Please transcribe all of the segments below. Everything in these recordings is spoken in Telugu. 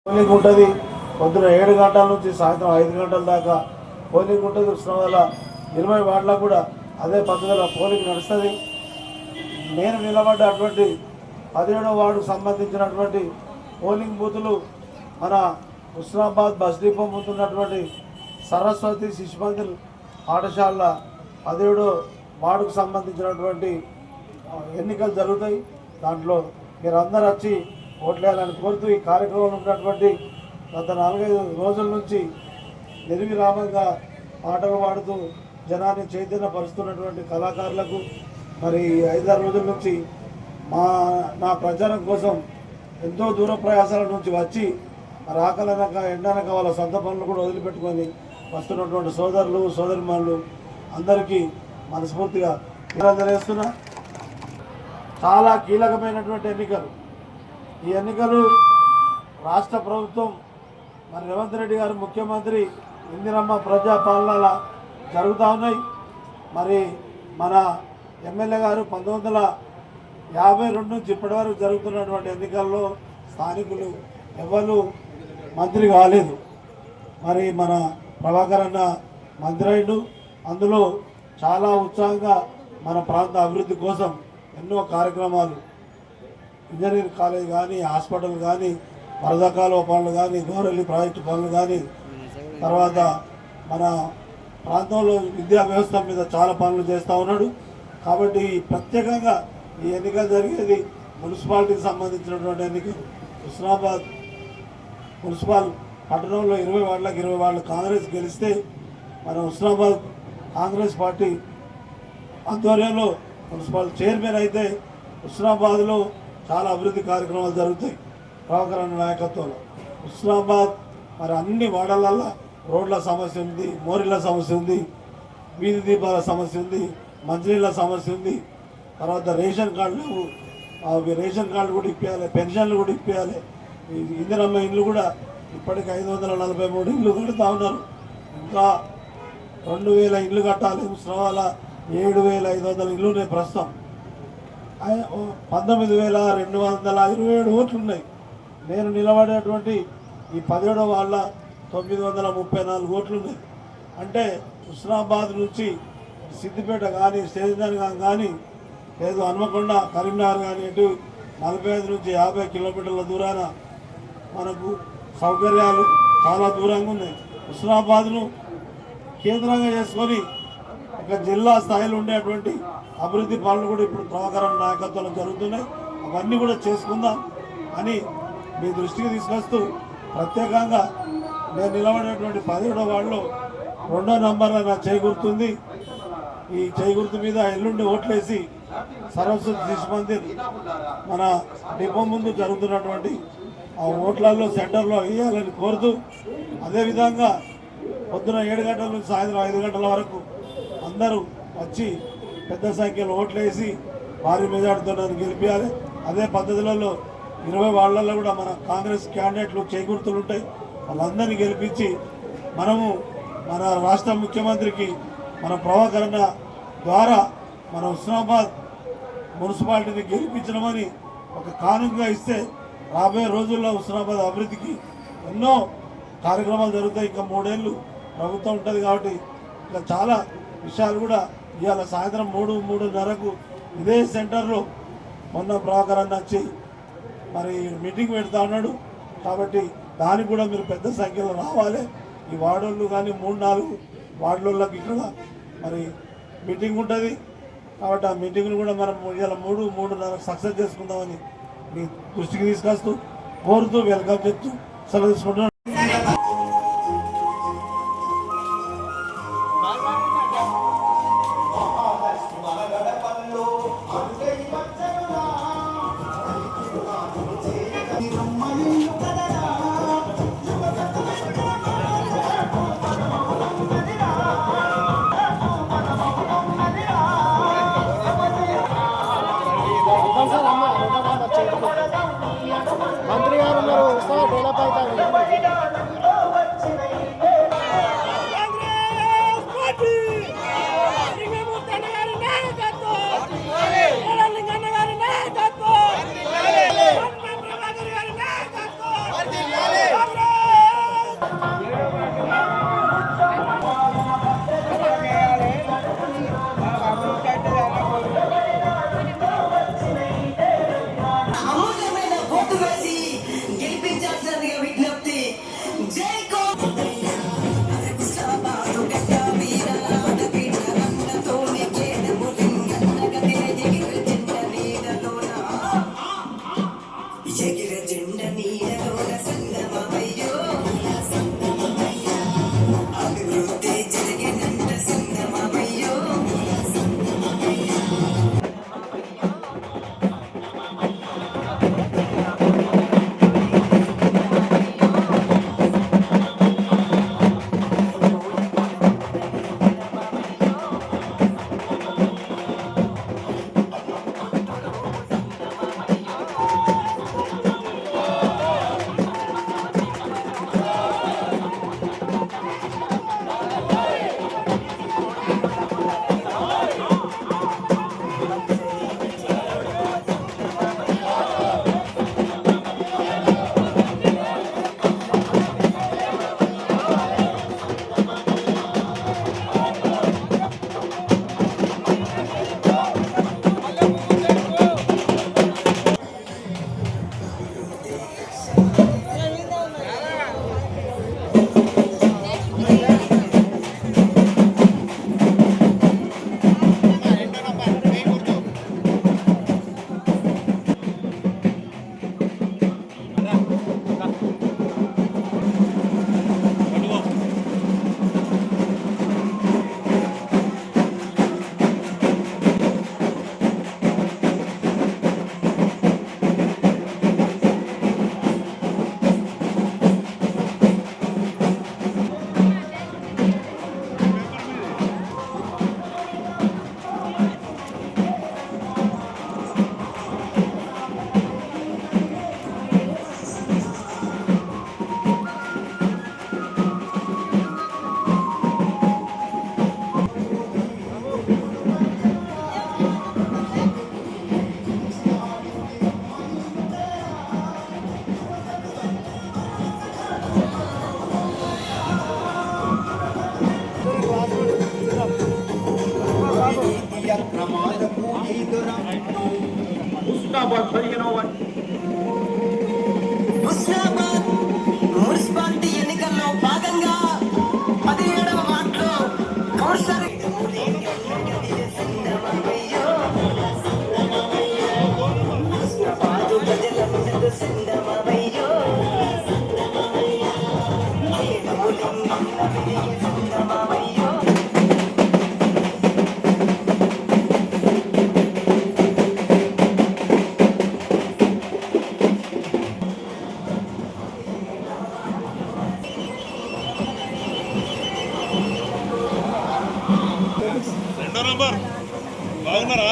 పోలింగ్ ఉంటుంది. పొద్దున 7 గంటల నుంచి సాయంత్రం 5 గంటల దాకా పోలింగ్ ఉంటుంది. వల్ల 20 వార్డులకు కూడా అదే పద్ధతిలో పోలింగ్ నడుస్తుంది. నేను నిలబడ్డటువంటి 17వ వార్డుకు సంబంధించినటువంటి పోలింగ్ బూతులు మన హుస్నాబాద్ బస్ డిపో ముందున్నటువంటి సరస్వతి శిశు మందిర్ పాఠశాల 17వ వార్డుకు సంబంధించినటువంటి ఎన్నికలు జరుగుతాయి. దాంట్లో మీరందరూ వచ్చి ఓట్లేయాలని కోరుతూ ఈ కార్యక్రమంలో ఉన్నటువంటి గత 4-5 రోజుల నుంచి నిర్విరామంగా పాటలు పాడుతూ జనాన్ని చైతన్యపరుస్తున్నటువంటి కళాకారులకు మరి 5-6 రోజుల నుంచి నా ప్రచారం కోసం ఎంతో దూర ప్రయాసాల నుంచి వచ్చి మరి ఆకలనక ఎండనక వాళ్ళ సొంత పనులు కూడా వదిలిపెట్టుకొని వస్తున్నటువంటి సోదరులు సోదరిమణులు అందరికీ మనస్ఫూర్తిగా తెలియజేస్తున్నా. చాలా కీలకమైనటువంటి ఎన్నికలు. ఈ ఎన్నికలు రాష్ట్ర ప్రభుత్వం మరి రేవంత్ రెడ్డి గారు ముఖ్యమంత్రి ఇందిరమ్మ ప్రజాపాలన జరుగుతూ ఉన్నాయి. మరి మన ఎమ్మెల్యే గారు 1952 నుంచి ఇప్పటి వరకు జరుగుతున్నటువంటి ఎన్నికల్లో స్థానికులు ఎవరు మంత్రి కాలేదు. మరి మన ప్రభాకర్ అన్న మంత్రి అయ్యిండు. అందులో చాలా ఉత్సాహంగా మన ప్రాంత అభివృద్ధి కోసం ఎన్నో కార్యక్రమాలు, ఇంజనీరింగ్ కాలేజ్ కానీ, హాస్పిటల్ కానీ, వరద కాలువ పనులు కానీ, గౌరవల్లి ప్రాజెక్టు పనులు కానీ, తర్వాత మన ప్రాంతంలో విద్యా వ్యవస్థ మీద చాలా పనులు చేస్తూ ఉన్నాడు. కాబట్టి ప్రత్యేకంగా ఈ ఎన్నికలు జరిగేది మున్సిపాలిటీకి సంబంధించినటువంటి ఎన్నికలు. హుస్నాబాద్ మున్సిపల్ పట్టణంలో 20 వార్డులకు 20 వార్డులు కాంగ్రెస్ గెలిస్తే మన హుస్నాబాద్ కాంగ్రెస్ పార్టీ ఆధ్వర్యంలో మున్సిపల్ చైర్మన్ అయితే హుస్నాబాద్లో చాలా అభివృద్ధి కార్యక్రమాలు జరుగుతాయి ప్రభాకర్ అన్న నాయకత్వంలో. హుస్నాబాద్ మరి అన్ని వార్డులలో రోడ్ల సమస్య ఉంది, మోరీల సమస్య ఉంది, వీధి దీపాల సమస్య ఉంది, మంచినీళ్ళ సమస్య ఉంది. తర్వాత రేషన్ కార్డులు, రేషన్ కార్డు కూడా ఇప్పించాలి, పెన్షన్లు కూడా ఇప్పించాలి. ఇందిరమ్మ ఇండ్లు కూడా ఇప్పటికి 543 ఇండ్లు కడుతూ ఉన్నారు. ఇంకా 2000 ఇండ్లు కట్టాలి. హుస్నాబాద్లో 7500 ఇండ్లు ఉన్నాయి. ప్రస్తుతం 19,227 ఓట్లు ఉన్నాయి. నేను నిలబడేటువంటి ఈ 17వ వార్డుల 934 ఓట్లు ఉన్నాయి. అంటే హుస్నాబాద్ నుంచి సిద్దిపేట కానీ, స్టేషన్ కానీ, లేదు హన్మకొండ, కరీంనగర్ కానీ, ఇటు 45 నుంచి 50 కిలోమీటర్ల దూరాన మనకు సౌకర్యాలు చాలా దూరంగా ఉన్నాయి. హుస్నాబాద్ను కేంద్రంగా చేసుకొని ఒక జిల్లా స్థాయిలో ఉండేటువంటి అభివృద్ధి పనులు కూడా ఇప్పుడు ప్రభాకర్ నాయకత్వంలో జరుగుతున్నాయి. అవన్నీ కూడా చేసుకుందాం అని మీ దృష్టికి తీసుకొస్తూ ప్రత్యేకంగా నేను నిలబడేటువంటి 17వ వార్డులో 2వ నంబర్లో నా చేయి గుర్తుంది. ఈ చేయి గుర్తు మీద ఎల్లుండి ఓట్లేసి సరస్వతి శిశు మందిర్ మన డిపో ముందు జరుగుతున్నటువంటి ఆ ఓట్లలో సెంటర్లో వేయాలని కోరుతూ, అదేవిధంగా పొద్దున 7 గంటల నుంచి సాయంత్రం 5 గంటల వరకు అందరూ వచ్చి పెద్ద సంఖ్యలో ఓట్లేసి భారీ మెజార్టీతో గెలిపించాలి. అదే పద్ధతులలో 20 వార్డులలో కూడా మన కాంగ్రెస్ క్యాండిడేట్లు చేకూర్తులు ఉంటాయి. వాళ్ళందరినీ గెలిపించి మనము మన రాష్ట్ర ముఖ్యమంత్రికి మన ప్రభాకరణ ద్వారా మన హుస్నాబాద్ మున్సిపాలిటీని గెలిపించడమని ఒక కానుకగా ఇస్తే రాబోయే రోజుల్లో హుస్నాబాద్ అభివృద్ధికి ఎన్నో కార్యక్రమాలు జరుగుతాయి. ఇంకా 3 ఏళ్ళు ప్రభుత్వం ఉంటుంది కాబట్టి ఇంకా చాలా విషయాలు కూడా ఇవాళ సాయంత్రం 3-3:30కు ఇదే సెంటర్లో మొన్న ప్రభాకర్ అన్న వచ్చి మరి మీటింగ్ పెడతా ఉన్నాడు. కాబట్టి దానికి కూడా మీరు పెద్ద సంఖ్యలో రావాలి. ఈ వార్డులు కానీ 3-4 వార్డులకు ఇక్కడ మరి మీటింగ్ ఉంటుంది. కాబట్టి ఆ మీటింగ్ను కూడా మనం ఇవాళ 3-3:30 సక్సెస్ చేసుకుందామని మీ దృష్టికి తీసుకొస్తూ కోరుతూ వెల్కమ్ చెప్తూ సెలవు తీసుకుంటున్నాను. మంత్రి గారు ఉన్నారు, డెవలప్ అవుతారు. నంబర్ బాగున్నారా?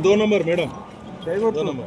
दो नंबर मैडम, दो नंबर।